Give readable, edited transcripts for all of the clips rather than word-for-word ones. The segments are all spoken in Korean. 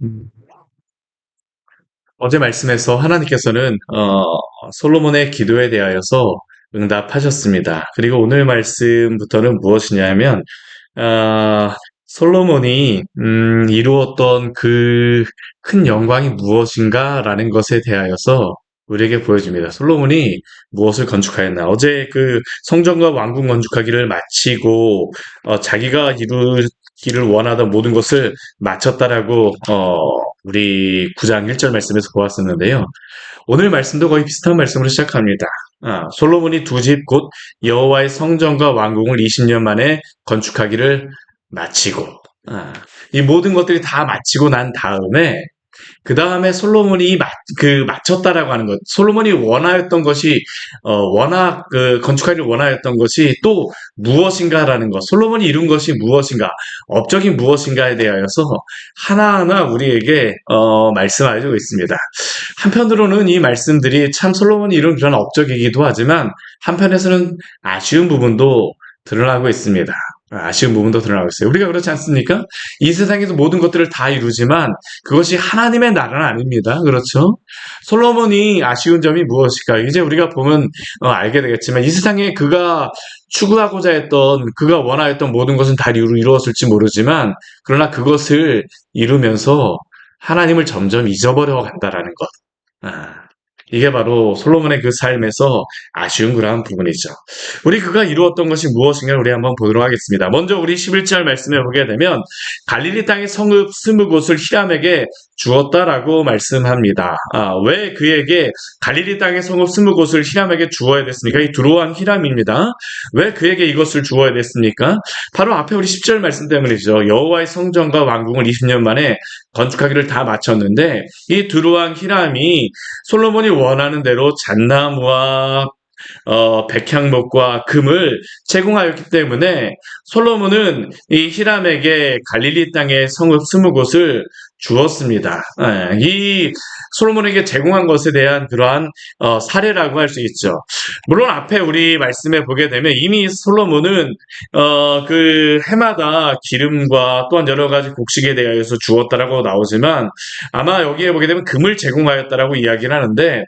음, 어제 말씀에서 하나님께서는 솔로몬의 기도에 대하여서 응답하셨습니다. 그리고 오늘 말씀부터는 무엇이냐면 솔로몬이 이루었던 그 큰 영광이 무엇인가라는 것에 대하여서 우리에게 보여줍니다. 솔로몬이 무엇을 건축하였나? 어제 그 성전과 왕궁 건축하기를 마치고 자기가 이루기를 원하던 모든 것을 마쳤다라고 우리 9장 1절 말씀에서 보았었는데요. 오늘 말씀도 거의 비슷한 말씀으로 시작합니다. 솔로몬이 두 집 곧 여호와의 성전과 왕궁을 20년 만에 건축하기를 마치고 이 모든 것들이 다 마치고 난 다음에 그 다음에 솔로몬이 마쳤다라고 하는 것. 솔로몬이 원하였던 것이, 워낙 건축하기를 원하였던 것이 또 무엇인가라는 것. 솔로몬이 이룬 것이 무엇인가, 업적이 무엇인가에 대하여서 하나하나 우리에게, 말씀하고 있습니다. 한편으로는 이 말씀들이 참 솔로몬이 이룬 그런 업적이기도 하지만, 한편에서는 아쉬운 부분도 드러나고 있습니다. 아쉬운 부분도 드러나고 있어요. 우리가 그렇지 않습니까? 이 세상에서 모든 것들을 다 이루지만 그것이 하나님의 나라는 아닙니다. 그렇죠? 솔로몬이 아쉬운 점이 무엇일까? 이제 우리가 보면 알게 되겠지만 이 세상에 그가 추구하고자 했던 그가 원하였던 모든 것은 다 이루었을지 모르지만 그러나 그것을 이루면서 하나님을 점점 잊어버려 간다라는 것. 아, 이게 바로 솔로몬의 그 삶에서 아쉬운 그러한 부분이죠. 우리 그가 이루었던 것이 무엇인가 우리 한번 보도록 하겠습니다. 먼저 우리 11절 말씀에 보게 되면 갈릴리 땅의 성읍 20곳을 히람에게 주었다라고 말씀합니다. 왜 그에게 갈릴리 땅의 성읍 20곳을 히람에게 주어야 됐습니까? 이 두로한 히람입니다. 왜 그에게 이것을 주어야 됐습니까? 바로 앞에 우리 10절 말씀 때문이죠. 여호와의 성전과 왕궁을 20년 만에 건축하기를 다 마쳤는데 이 두로한 히람이 솔로몬이 원하는 대로 잣나무와 백향목과 금을 제공하였기 때문에 솔로몬은 이 히람에게 갈릴리 땅의 성읍 20곳을 주었습니다. 이 솔로몬에게 제공한 것에 대한 그러한 사례라고 할 수 있죠. 물론 앞에 우리 말씀에 보게 되면 이미 솔로몬은 그 해마다 기름과 또한 여러 가지 곡식에 대하여서 주었다라고 나오지만 아마 여기에 보게 되면 금을 제공하였다라고 이야기를 하는데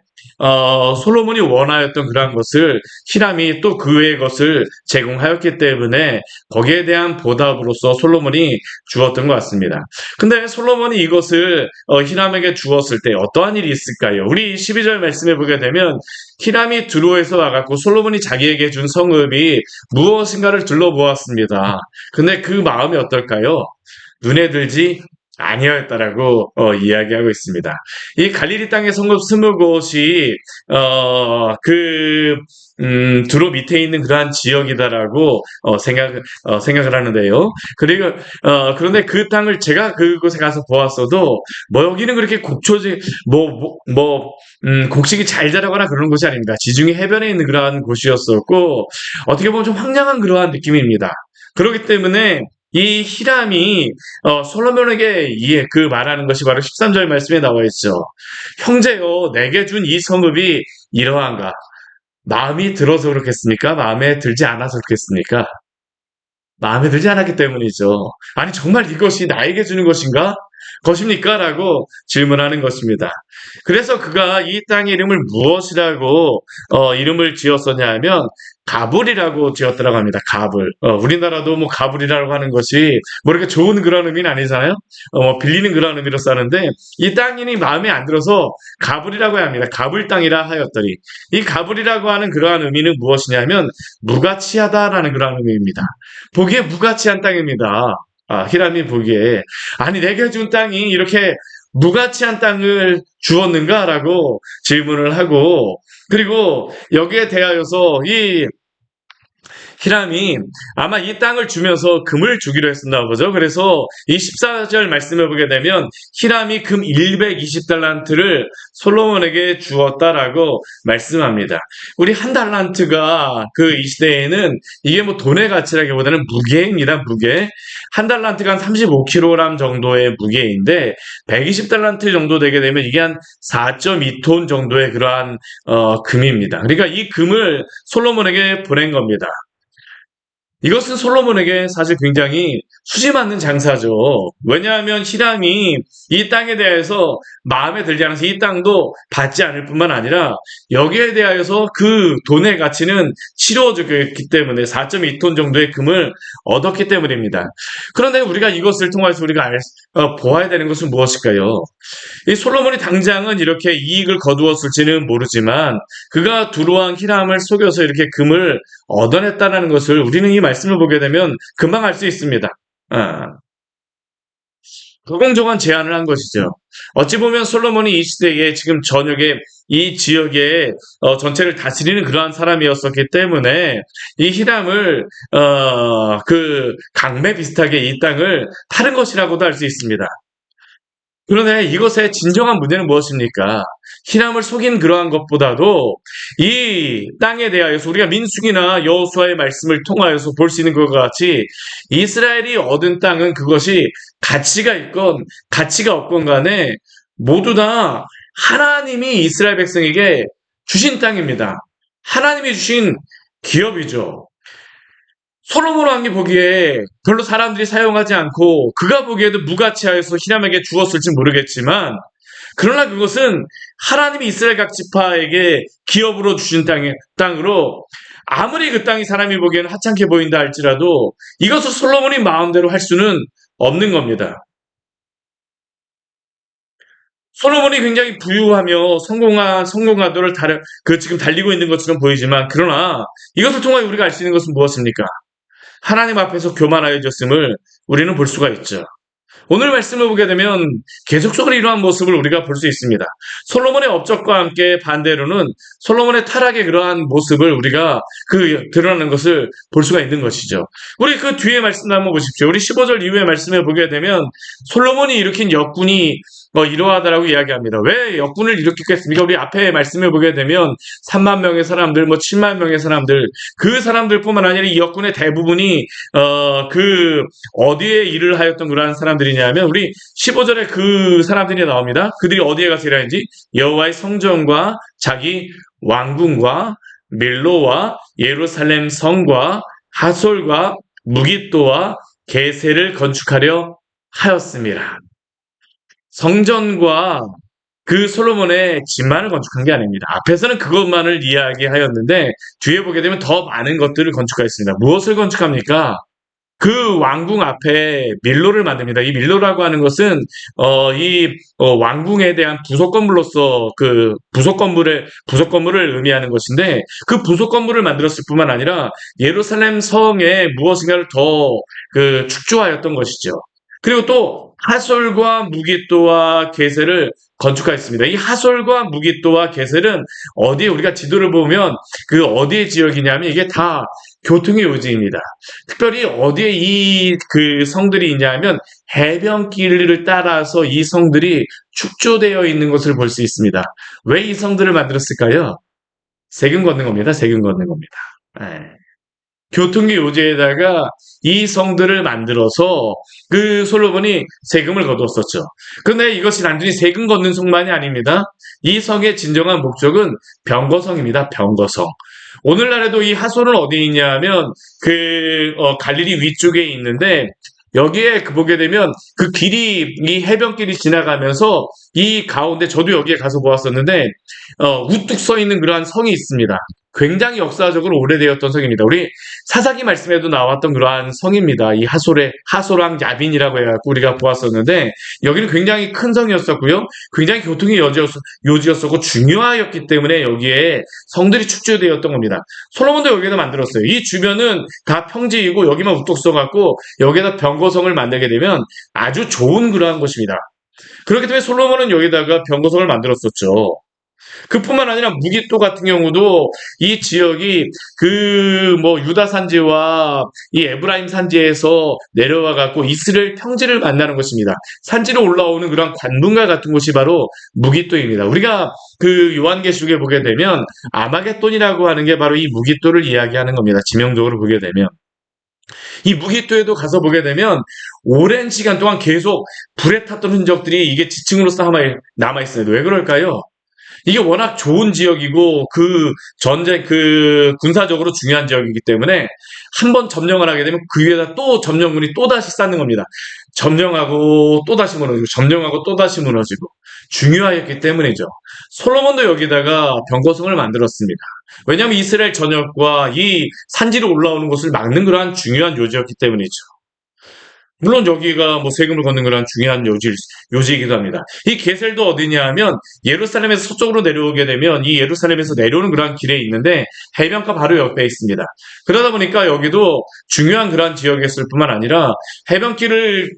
솔로몬이 원하였던 그러한 것을 히람이 또 그 외의 것을 제공하였기 때문에 거기에 대한 보답으로서 솔로몬이 주었던 것 같습니다. 근데 솔로몬이 이것을 히람에게 주었을 때 어떠한 일이 있을까요? 우리 12절 말씀에 보게 되면 히람이 두로에서 와갖고 솔로몬이 자기에게 준 성읍이 무엇인가를 둘러보았습니다. 근데 그 마음이 어떨까요? 눈에 들지 아니었다라고 이야기하고 있습니다. 이 갈릴리 땅의 성읍 20곳이 두로 밑에 있는 그러한 지역이다라고 생각을 하는데요. 그리고 그런데 그 땅을 제가 그곳에 가서 보았어도 뭐 여기는 그렇게 곡식이 잘 자라거나 그런 곳이 아닙니다. 지중해 해변에 있는 그러한 곳이었었고 어떻게 보면 좀 황량한 그러한 느낌입니다. 그렇기 때문에 이 히람이 솔로몬에게 그 말하는 것이 바로 13절 말씀에 나와 있죠. 형제여 내게 준 이 성읍이 이러한가? 마음이 들어서 그렇겠습니까? 마음에 들지 않아서 그렇겠습니까? 마음에 들지 않았기 때문이죠. 아니 정말 이것이 나에게 주는 것인가? 것입니까? 라고 질문하는 것입니다. 그래서 그가 이 땅의 이름을 무엇이라고 이름을 지었었냐 하면 가불이라고 지었더라고 합니다. 가불. 우리나라도 뭐 가불이라고 하는 것이 뭐 이렇게 좋은 그런 의미는 아니잖아요. 뭐 빌리는 그런 의미로 쓰는데 이 땅인이 마음에 안 들어서 가불이라고 해야 합니다. 가불 땅이라 하였더니 이 가불이라고 하는 그러한 의미는 무엇이냐면 무가치하다라는 그러한 의미입니다. 보기에 무가치한 땅입니다. 히람이 보기에 아니 내게 준 땅이 이렇게 무가치한 땅을 주었는가라고 질문을 하고 그리고 여기에 대하여서 이 히람이 아마 이 땅을 주면서 금을 주기로 했었나 보죠. 그래서 이 14절 말씀을 보게 되면 히람이 금 120달란트를 솔로몬에게 주었다라고 말씀합니다. 우리 한 달란트가 그 이 시대에는 이게 뭐 돈의 가치라기보다는 무게입니다. 무게. 한 달란트가 한 35kg 정도의 무게인데 120달란트 정도 되게 되면 이게 한 4.2톤 정도의 그러한 금입니다. 그러니까 이 금을 솔로몬에게 보낸 겁니다. 이것은 솔로몬에게 사실 굉장히 수지 맞는 장사죠. 왜냐하면 히람이 이 땅에 대해서 마음에 들지 않아서 이 땅도 받지 않을 뿐만 아니라 여기에 대하여서 그 돈의 가치는 치러졌기 때문에 4.2톤 정도의 금을 얻었기 때문입니다. 그런데 우리가 이것을 통해서 우리가 보아야 되는 것은 무엇일까요? 이 솔로몬이 당장은 이렇게 이익을 거두었을지는 모르지만 그가 두루왕 히람을 속여서 이렇게 금을 얻어냈다는 것을 우리는 이 말씀을 보게 되면 금방 알 수 있습니다. 아, 불공정한 제안을 한 것이죠. 어찌 보면 솔로몬이 이 시대에 지금 전역에 이 지역의 전체를 다스리는 그러한 사람이었었기 때문에 이 히람을 그 강매 비슷하게 이 땅을 파는 것이라고도 할 수 있습니다. 그런데 이것의 진정한 문제는 무엇입니까? 히람을 속인 그러한 것보다도 이 땅에 대하여서 우리가 민수기나 여호수아의 말씀을 통하여서 볼 수 있는 것과 같이 이스라엘이 얻은 땅은 그것이 가치가 있건 가치가 없건 간에 모두 다 하나님이 이스라엘 백성에게 주신 땅입니다. 하나님이 주신 기업이죠. 솔로몬 왕이 보기에 별로 사람들이 사용하지 않고 그가 보기에도 무가치하여서 히람에게 주었을지 모르겠지만 그러나 그것은 하나님이 이스라엘 각 지파에게 기업으로 주신 땅으로 아무리 그 땅이 사람이 보기에는 하찮게 보인다 할지라도 이것을 솔로몬이 마음대로 할 수는 없는 겁니다. 솔로몬이 굉장히 부유하며 성공하도를 지금 달리고 있는 것처럼 보이지만 그러나 이것을 통해 우리가 알 수 있는 것은 무엇입니까? 하나님 앞에서 교만하여졌음을 우리는 볼 수가 있죠. 오늘 말씀을 보게 되면 계속적으로 이러한 모습을 우리가 볼 수 있습니다. 솔로몬의 업적과 함께 반대로는 솔로몬의 타락의 그러한 모습을 우리가 드러나는 것을 볼 수가 있는 것이죠. 우리 그 뒤에 말씀 한번 보십시오. 우리 15절 이후의 말씀을 보게 되면 솔로몬이 일으킨 역군이 이러하다라고 이야기합니다. 왜 역군을 일으켰겠습니까? 우리 앞에 말씀을 보게 되면 3만 명의 사람들, 7만 명의 사람들, 그 사람들뿐만 아니라 이 역군의 대부분이 어디에 일을 하였던 그러한 사람들이냐면 우리 15절에 그 사람들이 나옵니다. 그들이 어디에 가서 일하는지 여호와의 성전과 자기 왕궁과 밀로와 예루살렘 성과 하솔과 무깃도와 게세를 건축하려 하였습니다. 성전과 그 솔로몬의 집만을 건축한 게 아닙니다. 앞에서는 그것만을 이야기하였는데 뒤에 보게 되면 더 많은 것들을 건축하였습니다. 무엇을 건축합니까? 그 왕궁 앞에 밀로를 만듭니다. 이 밀로라고 하는 것은 왕궁에 대한 부속 건물로서 그 부속 건물을 의미하는 것인데 그 부속 건물을 만들었을 뿐만 아니라 예루살렘 성에 무엇인가를 더 축조하였던 것이죠. 그리고 또 하솔과 무깃도와 게셀을 건축하였습니다. 이 하솔과 무깃도와 게셀은 어디에 우리가 지도를 보면 그 어디의 지역이냐면 이게 다 교통의 요지입니다. 특별히 어디에 그 성들이 있냐면 해변길을 따라서 이 성들이 축조되어 있는 것을 볼 수 있습니다. 왜 이 성들을 만들었을까요? 세금 걷는 겁니다. 세금 걷는 겁니다. 네. 교통의 요지에다가 이 성들을 만들어서 그 솔로몬이 세금을 거두었었죠. 그런데 이것이 단순히 세금 걷는 성만이 아닙니다. 이 성의 진정한 목적은 병거성입니다. 병거성. 오늘날에도 이 하솔은 어디 있냐면 갈릴리 위쪽에 있는데 여기에 보게 되면 그 길이 이 해변길이 지나가면서 이 가운데 저도 여기에 가서 보았었는데 우뚝 서 있는 그러한 성이 있습니다. 굉장히 역사적으로 오래되었던 성입니다. 우리 사사기 말씀에도 나왔던 그러한 성입니다. 이 하솔왕 야빈이라고 해갖고 우리가 보았었는데 여기는 굉장히 큰 성이었었고요. 굉장히 교통의 요지였었고 중요하였기 때문에 여기에 성들이 축조되었던 겁니다. 솔로몬도 여기에다 만들었어요. 이 주변은 다 평지이고 여기만 우뚝 서갖고 여기에다 병거성을 만들게 되면 아주 좋은 그러한 곳입니다. 그렇기 때문에 솔로몬은 여기다가 병거성을 만들었었죠. 그뿐만 아니라 무깃도 같은 경우도 이 지역이 유다 산지와 이 에브라임 산지에서 내려와 갖고 이스라엘 평지를 만나는 것입니다. 산지로 올라오는 그런 관문과 같은 곳이 바로 무깃도입니다. 우리가 요한계시록에 보게 되면 아마겟돈이라고 하는 게 바로 이 무깃도를 이야기하는 겁니다. 지명적으로 보게 되면. 이 무깃도에도 가서 보게 되면 오랜 시간 동안 계속 불에 탔던 흔적들이 이게 지층으로서 남아있어요. 왜 그럴까요? 이게 워낙 좋은 지역이고 그 전쟁 그 군사적으로 중요한 지역이기 때문에 한 번 점령을 하게 되면 그 위에다 또 점령군이 또 다시 쌓는 겁니다. 점령하고 또 다시 무너지고 점령하고 또 다시 무너지고 중요하였기 때문이죠. 솔로몬도 여기다가 병거성을 만들었습니다. 왜냐하면 이스라엘 전역과 이 산지로 올라오는 것을 막는 그러한 중요한 요지였기 때문이죠. 물론 여기가 뭐 세금을 걷는 그런 중요한 요지이기도 합니다. 이 게셀도 어디냐 하면 예루살렘에서 서쪽으로 내려오게 되면 이 예루살렘에서 내려오는 그러한 길에 있는데 해변가 바로 옆에 있습니다. 그러다 보니까 여기도 중요한 그러한 지역이었을 뿐만 아니라 해변길을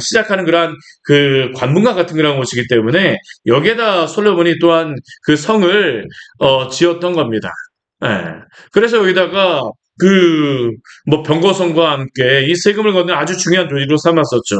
시작하는 그러한 그 관문과 같은 그런 곳이기 때문에 여기에다 솔로몬이 또한 그 성을 지었던 겁니다. 예. 그래서 여기다가 뭐 병거성과 함께 이 세금을 걷는 아주 중요한 도시로 삼았었죠.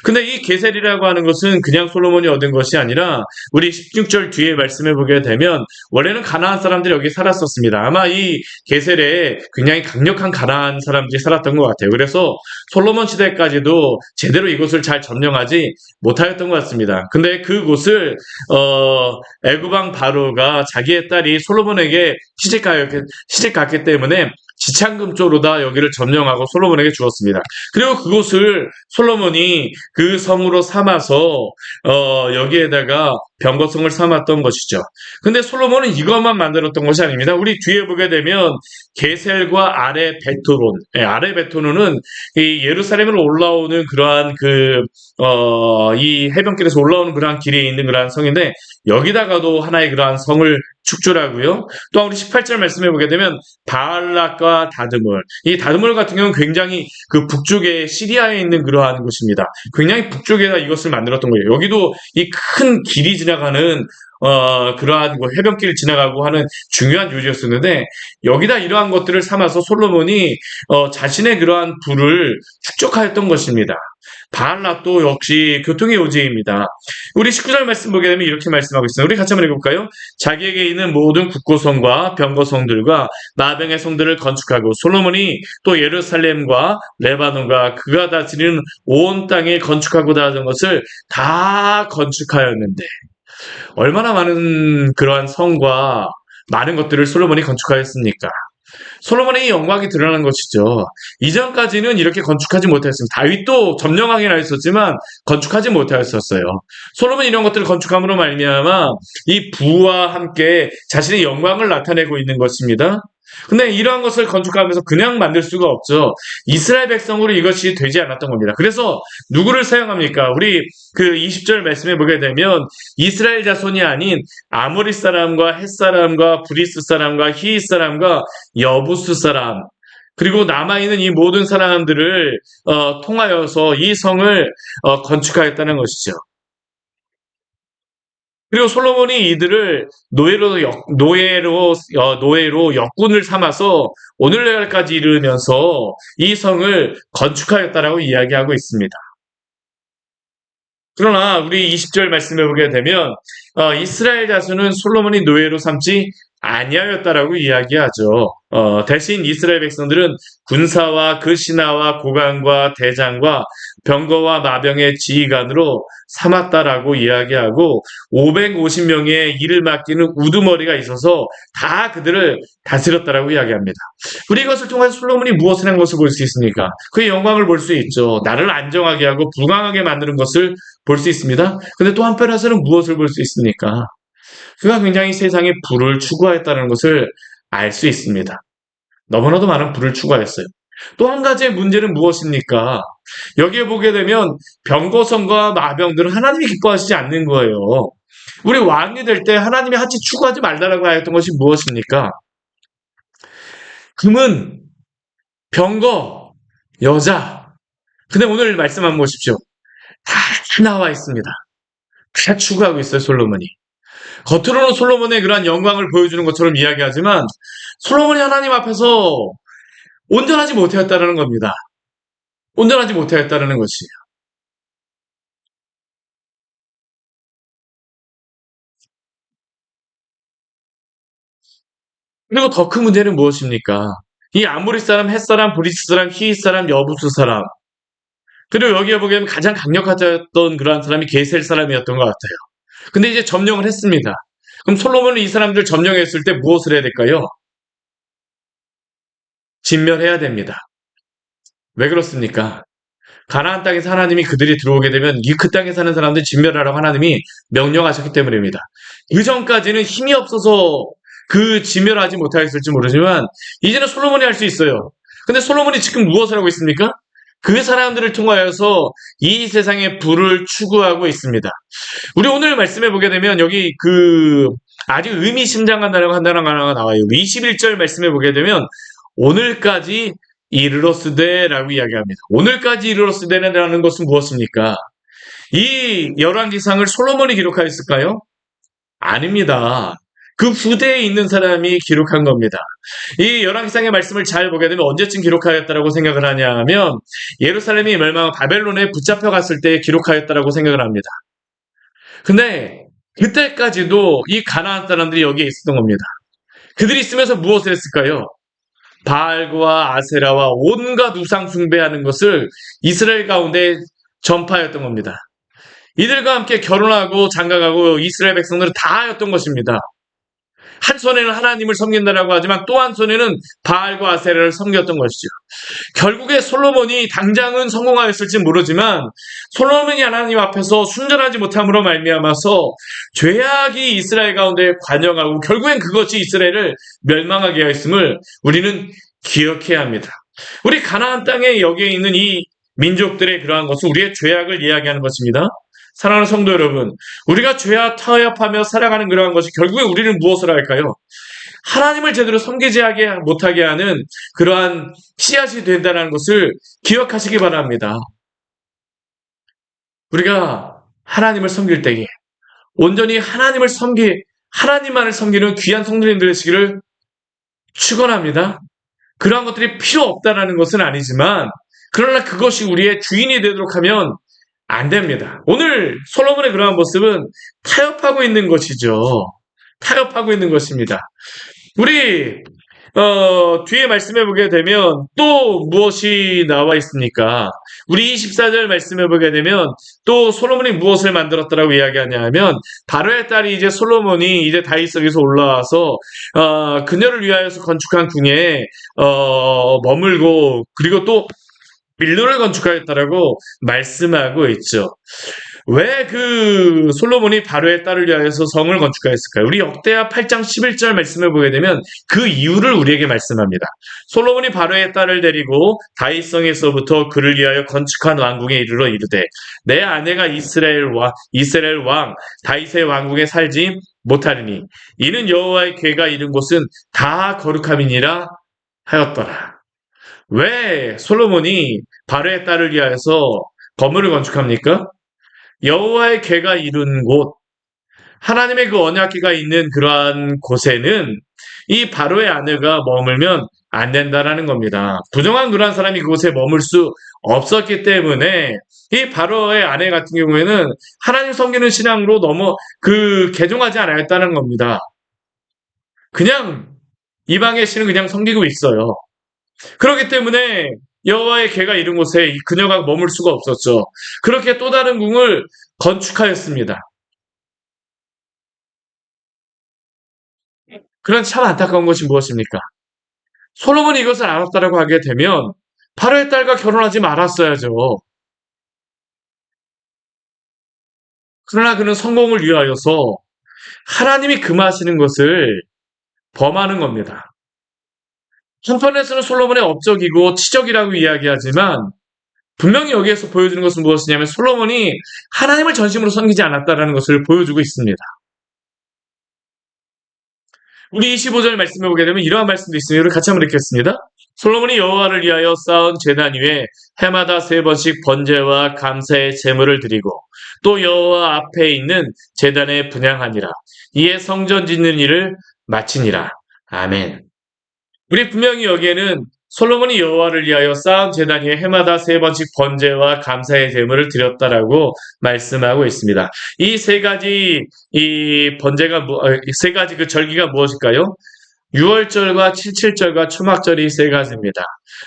근데 이 게셀이라고 하는 것은 그냥 솔로몬이 얻은 것이 아니라 우리 16절 뒤에 말씀해 보게 되면 원래는 가나안 사람들이 여기 살았었습니다. 아마 이 게셀에 굉장히 강력한 가나안 사람들이 살았던 것 같아요. 그래서 솔로몬 시대까지도 제대로 이곳을 잘 점령하지 못하였던 것 같습니다. 근데 그곳을 애굽 왕 바로가 자기의 딸이 솔로몬에게 시집갔기 때문에 지창금 쪽으로 다 여기를 점령하고 솔로몬에게 주었습니다. 그리고 그곳을 솔로몬이 그 성으로 삼아서 여기에다가 병거성을 삼았던 것이죠. 근데 솔로몬은 이것만 만들었던 것이 아닙니다. 우리 뒤에 보게 되면 게셀과 아레 베토론, 아레 베토론은 이 예루살렘으로 올라오는 그러한 이 해변길에서 올라오는 그러한 길에 있는 그러한 성인데 여기다가도 하나의 그러한 성을 축조하고요. 또 우리 18절 말씀해 보게 되면 바알락과 다드몰. 이 다드몰 같은 경우는 굉장히 그 북쪽에 시리아에 있는 그러한 곳입니다. 굉장히 북쪽에다 이것을 만들었던 거예요. 여기도 이 큰 길이 지나가는 그러한 뭐 해변길을 지나가고 하는 중요한 요지였었는데 여기다 이러한 것들을 삼아서 솔로몬이 자신의 그러한 부를 축적하였던 것입니다. 바알락도 역시 교통의 요지입니다. 우리 19절 말씀 보게 되면 이렇게 말씀하고 있습니다. 우리 같이 한번 읽어볼까요? 자기에게 있는 모든 국고성과 병거성들과 나병의 성들을 건축하고 솔로몬이 또 예루살렘과 레바논과 그가 다스리는 온 땅에 건축하고자 하던 것을 다 건축하였는데 얼마나 많은 그러한 성과 많은 것들을 솔로몬이 건축하였습니까? 솔로몬의 영광이 드러나는 것이죠. 이전까지는 이렇게 건축하지 못했습니다. 다윗도 점령하긴 하였었지만 건축하지 못하였었어요. 솔로몬이 이런 것들을 건축함으로 말미암아 이 부와 함께 자신의 영광을 나타내고 있는 것입니다. 근데 이러한 것을 건축하면서 그냥 만들 수가 없죠. 이스라엘 백성으로 이것이 되지 않았던 겁니다. 그래서 누구를 사용합니까? 우리 그 20절 말씀해 보게 되면 이스라엘 자손이 아닌 아모리 사람과 헷 사람과 브리스 사람과 히윗 사람과 여부스 사람 그리고 남아있는 이 모든 사람들을 통하여서 이 성을 건축하였다는 것이죠. 그리고 솔로몬이 이들을 노예로 역군을 삼아서 오늘날까지 이르면서 이 성을 건축하였다라고 이야기하고 있습니다. 그러나 우리 20절 말씀해 보게 되면 이스라엘 자손은 솔로몬이 노예로 삼지 아니하였다라고 이야기하죠. 대신 이스라엘 백성들은 군사와 그 신하와 고관과 대장과 병거와 마병의 지휘관으로 삼았다라고 이야기하고 550명의 일을 맡기는 우두머리가 있어서 다 그들을 다스렸다라고 이야기합니다. 우리 이것을 통해서 솔로몬이 무엇을 한 것을 볼 수 있습니까? 그의 영광을 볼 수 있죠. 나를 안정하게 하고 불강하게 만드는 것을 볼 수 있습니다. 근데 또 한편에서는 무엇을 볼 수 있습니까? 그가 굉장히 세상에 부를 추구하였다는 것을 알 수 있습니다. 너무나도 많은 부를 추구하였어요. 또 한 가지의 문제는 무엇입니까? 여기에 보게 되면 병거성과 마병들은 하나님이 기뻐하시지 않는 거예요. 우리 왕이 될 때 하나님이 하치 추구하지 말라고 하였던 것이 무엇입니까? 금은, 병거, 여자. 근데 오늘 말씀 한번 보십시오. 다 나와 있습니다. 다 추구하고 있어요, 솔로몬이. 겉으로는 솔로몬의 그러한 영광을 보여주는 것처럼 이야기하지만 솔로몬이 하나님 앞에서 온전하지 못하였다는 겁니다. 온전하지 못하였다는 것이에요. 그리고 더 큰 문제는 무엇입니까? 이 아모리 사람, 헷 사람, 브리스 사람, 히윗 사람, 여부스 사람 그리고 여기에 보게 되면 가장 강력했던 그러한 사람이 게셀 사람이었던 것 같아요. 근데 이제 점령을 했습니다. 그럼 솔로몬은 이 사람들 점령했을 때 무엇을 해야 될까요? 진멸해야 됩니다. 왜 그렇습니까? 가나안 땅에서 하나님이 그들이 들어오게 되면 그 땅에 사는 사람들 진멸하라고 하나님이 명령하셨기 때문입니다. 그 전까지는 힘이 없어서 그 진멸하지 못하였을지 모르지만 이제는 솔로몬이 할 수 있어요. 근데 솔로몬이 지금 무엇을 하고 있습니까? 그 사람들을 통하여서 이 세상의 부를 추구하고 있습니다. 우리 오늘 말씀해 보게 되면 여기 아주 의미심장한 단어가 나와요. 21절 말씀해 보게 되면 오늘까지 이르렀으되라고 이야기합니다. 오늘까지 이르렀으되라는 것은 무엇입니까? 이 열왕기상을 솔로몬이 기록하였을까요? 아닙니다. 그 후대에 있는 사람이 기록한 겁니다. 이 열왕기상의 말씀을 잘 보게 되면 언제쯤 기록하였다라고 생각을 하냐면 예루살렘이 멸망하고 바벨론에 붙잡혀 갔을 때 기록하였다라고 생각을 합니다. 근데 그때까지도 이 가나안 사람들이 여기에 있었던 겁니다. 그들이 있으면서 무엇을 했을까요? 바알과 아세라와 온갖 우상 숭배하는 것을 이스라엘 가운데 전파했던 겁니다. 이들과 함께 결혼하고 장가가고 이스라엘 백성들은 다 하였던 것입니다. 한 손에는 하나님을 섬긴다라고 하지만 또 한 손에는 바알과 아세라를 섬겼던 것이죠. 결국에 솔로몬이 당장은 성공하였을지 모르지만 솔로몬이 하나님 앞에서 순전하지 못함으로 말미암아서 죄악이 이스라엘 가운데 관영하고 결국엔 그것이 이스라엘을 멸망하게 하였음을 우리는 기억해야 합니다. 우리 가나안 땅에 여기에 있는 이 민족들의 그러한 것은 우리의 죄악을 이야기하는 것입니다. 사랑하는 성도 여러분, 우리가 죄와 타협하며 살아가는 그러한 것이 결국에 우리는 무엇을 할까요? 하나님을 제대로 섬기지 못하게 하는 그러한 씨앗이 된다는 것을 기억하시기 바랍니다. 우리가 하나님을 섬길 때에 온전히 하나님만을 섬기는 귀한 성도님들 되시기를 축원합니다. 그러한 것들이 필요 없다라는 것은 아니지만 그러나 그것이 우리의 주인이 되도록 하면 안 됩니다. 오늘 솔로몬의 그러한 모습은 타협하고 있는 것이죠. 타협하고 있는 것입니다. 우리 뒤에 말씀해 보게 되면 또 무엇이 나와 있습니까? 우리 24절 말씀해 보게 되면 또 솔로몬이 무엇을 만들었다라고 이야기하냐 하면 바로의 딸이 이제 솔로몬이 이제 다윗성에서 올라와서 그녀를 위하여서 건축한 궁에 머물고 그리고 또 밀로를 건축하였다라고 말씀하고 있죠. 왜 그 솔로몬이 바로의 딸을 위하여서 성을 건축하였을까요? 우리 역대하 8장 11절 말씀을 보게 되면 그 이유를 우리에게 말씀합니다. 솔로몬이 바로의 딸을 데리고 다윗성에서부터 그를 위하여 건축한 왕궁에 이르러 이르되 내 아내가 이스라엘 왕 다윗의 왕궁에 살지 못하리니 이는 여호와의 궤가 이른 곳은 다 거룩함이니라 하였더라. 왜 솔로몬이 바로의 딸을 위하여서 건물을 건축합니까? 여호와의 궤가 이룬 곳, 하나님의 그 언약궤가 있는 그러한 곳에는 이 바로의 아내가 머물면 안 된다라는 겁니다. 부정한 그러한 사람이 그곳에 머물 수 없었기 때문에 이 바로의 아내 같은 경우에는 하나님 섬기는 신앙으로 개종하지 않았다는 겁니다. 그냥 이방의 신을 그냥 섬기고 있어요. 그렇기 때문에 여호와의 궤가 이른 곳에 그녀가 머물 수가 없었죠. 그렇게 또 다른 궁을 건축하였습니다. 그런 참 안타까운 것이 무엇입니까? 솔로몬이 이것을 알았다라고 하게 되면 바로의 딸과 결혼하지 말았어야죠. 그러나 그는 성공을 위하여서 하나님이 금하시는 것을 범하는 겁니다. 한편에서는 솔로몬의 업적이고 치적이라고 이야기하지만 분명히 여기에서 보여주는 것은 무엇이냐면 솔로몬이 하나님을 전심으로 섬기지 않았다는 것을 보여주고 있습니다. 우리 25절 말씀해 보게 되면 이러한 말씀도 있습니다. 우리 같이 한번 읽겠습니다. 솔로몬이 여호와를 위하여 쌓은 제단 위에 해마다 3번씩 번제와 감사의 제물을 드리고 또 여호와 앞에 있는 제단에 분향하니라. 이에 성전 짓는 일을 마치니라. 아멘. 우리 분명히 여기에는 솔로몬이 여호와를 위하여 쌓은 제단 위에 해마다 3번씩 번제와 감사의 제물을 드렸다라고 말씀하고 있습니다. 이 세 가지 그 절기가 무엇일까요? 유월절과 칠칠절과 초막절이 세 가지입니다.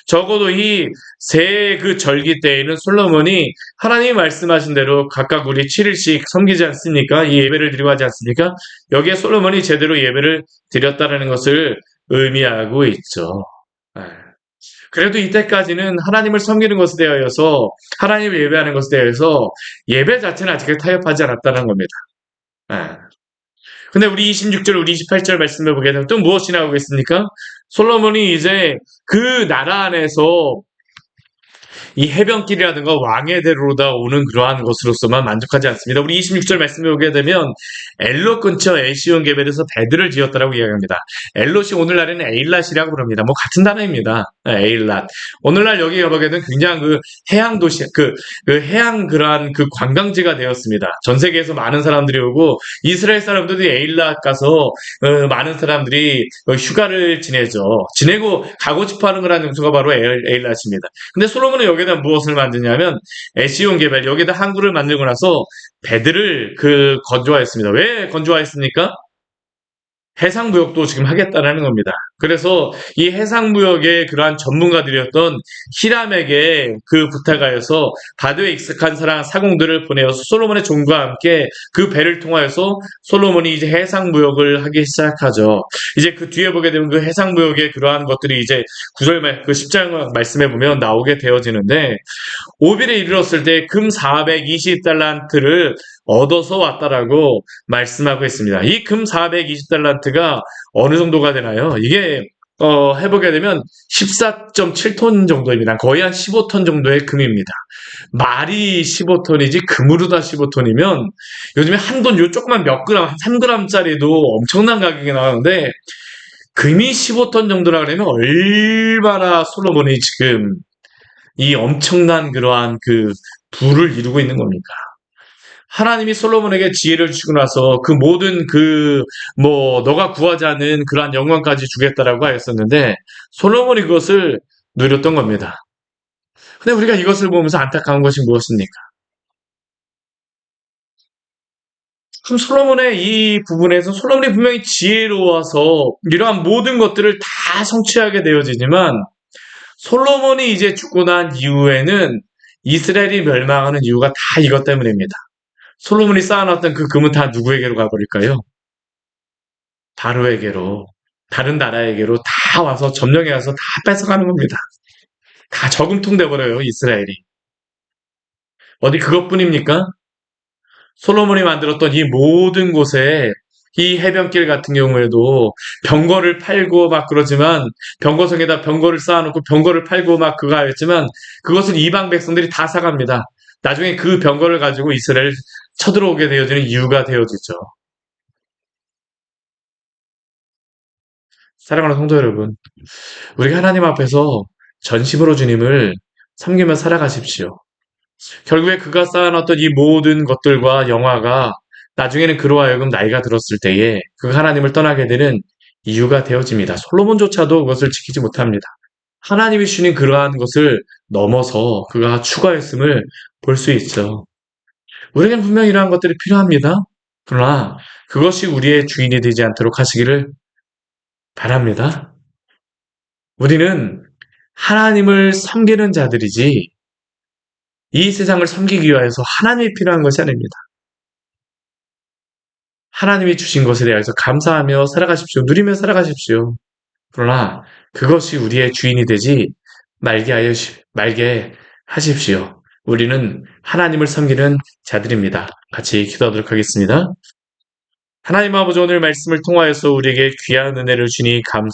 적어도 이 세 그 절기 때에는 솔로몬이 하나님이 말씀하신 대로 각각 우리 7일씩 섬기지 않습니까? 이 예배를 드리고 하지 않습니까? 여기에 솔로몬이 제대로 예배를 드렸다는 것을 의미하고 있죠. 예. 그래도 이때까지는 하나님을 섬기는 것에 대하여서 하나님을 예배하는 것에 대해서 예배 자체는 아직 타협하지 않았다는 겁니다. 예. 근데 우리 26절, 우리 28절 말씀해 보게 되면 또 무엇이 나오겠습니까? 솔로몬이 이제 그 나라 안에서 이 해변길이라든가 왕의 대로로다 오는 그러한 것으로서만 만족하지 않습니다. 우리 26절 말씀해 보게 되면 엘롯 근처 에시온 개벨에서 배들을 지었다라고 이야기합니다. 엘롯이 오늘날에는 에일랏이라고 부릅니다. 뭐 같은 단어입니다. 에일랏. 오늘날 여기 가보게 되면 굉장히 그 해양 도시, 그 해양 그러한 그 관광지가 되었습니다. 전 세계에서 많은 사람들이 오고 이스라엘 사람들이 에일랏 가서 많은 사람들이 휴가를 지내고 가고 싶어하는 그런 장소가 바로 에일랏입니다. 근데 솔로몬은 여기다 무엇을 만드냐면 에시온 개발 여기다 항구를 만들고 나서 배들을 건조화했습니다. 왜 건조화했습니까? 해상무역도 지금 하겠다라는 겁니다. 그래서 이 해상무역의 그러한 전문가들이었던 히람에게 부탁하여서 바다에 익숙한 사공들을 보내어서 솔로몬의 종과 함께 그 배를 통하여서 솔로몬이 이제 해상무역을 하기 시작하죠. 이제 그 뒤에 보게 되면 그 해상무역의 그러한 것들이 이제 9절 10장 말씀해 보면 나오게 되어지는데 오빌에 이르렀을 때 금 420달란트를 얻어서 왔다라고 말씀하고 있습니다. 이 금 420달란트가 어느 정도가 되나요? 이게 해보게 되면 14.7톤 정도입니다. 거의 한 15톤 정도의 금입니다. 말이 15톤이지 금으로 다 15톤이면 요즘에 한돈 요 조그만 몇 그램, 한 3g짜리도 엄청난 가격이 나오는데 금이 15톤 정도라 그러면 얼마나 솔로몬이 지금 이 엄청난 그러한 부를 이루고 있는 겁니까? 하나님이 솔로몬에게 지혜를 주고 나서 그 모든 너가 구하지 않은 그러한 영광까지 주겠다라고 하였었는데 솔로몬이 그것을 누렸던 겁니다. 근데 우리가 이것을 보면서 안타까운 것이 무엇입니까? 그럼 솔로몬의 이 부분에서 솔로몬이 분명히 지혜로워서 이러한 모든 것들을 다 성취하게 되어지지만 솔로몬이 이제 죽고 난 이후에는 이스라엘이 멸망하는 이유가 다 이것 때문입니다. 솔로몬이 쌓아놨던 그 금은 다 누구에게로 가버릴까요? 바로에게로, 다른 나라에게로 다 와서 점령해 와서 다 뺏어가는 겁니다. 다 저금통 돼버려요, 이스라엘이. 어디 그것뿐입니까? 솔로몬이 만들었던 이 모든 곳에 이 해변길 같은 경우에도 병거를 팔고 막 그러지만 병거성에다 병거를 쌓아놓고 병거를 팔고 막 그거 하였지만 그것을 이방 백성들이 다 사갑니다. 나중에 그 병거를 가지고 이스라엘 쳐들어오게 되어지는 이유가 되어지죠. 사랑하는 성도 여러분, 우리가 하나님 앞에서 전심으로 주님을 섬기며 살아가십시오. 결국에 그가 쌓아놨던 이 모든 것들과 영화가 나중에는 그로 하여금 나이가 들었을 때에 그가 하나님을 떠나게 되는 이유가 되어집니다. 솔로몬조차도 그것을 지키지 못합니다. 하나님이 주신 그러한 것을 넘어서 그가 추가했음을 볼 수 있죠. 우리에겐 분명히 이러한 것들이 필요합니다. 그러나 그것이 우리의 주인이 되지 않도록 하시기를 바랍니다. 우리는 하나님을 섬기는 자들이지 이 세상을 섬기기 위해서 하나님이 필요한 것이 아닙니다. 하나님이 주신 것에 대해서 감사하며 살아가십시오. 누리며 살아가십시오. 그러나 그것이 우리의 주인이 되지 말게 하십시오. 우리는 하나님을 섬기는 자들입니다. 같이 기도하도록 하겠습니다. 하나님 아버지 오늘 말씀을 통하여서 우리에게 귀한 은혜를 주니 감사를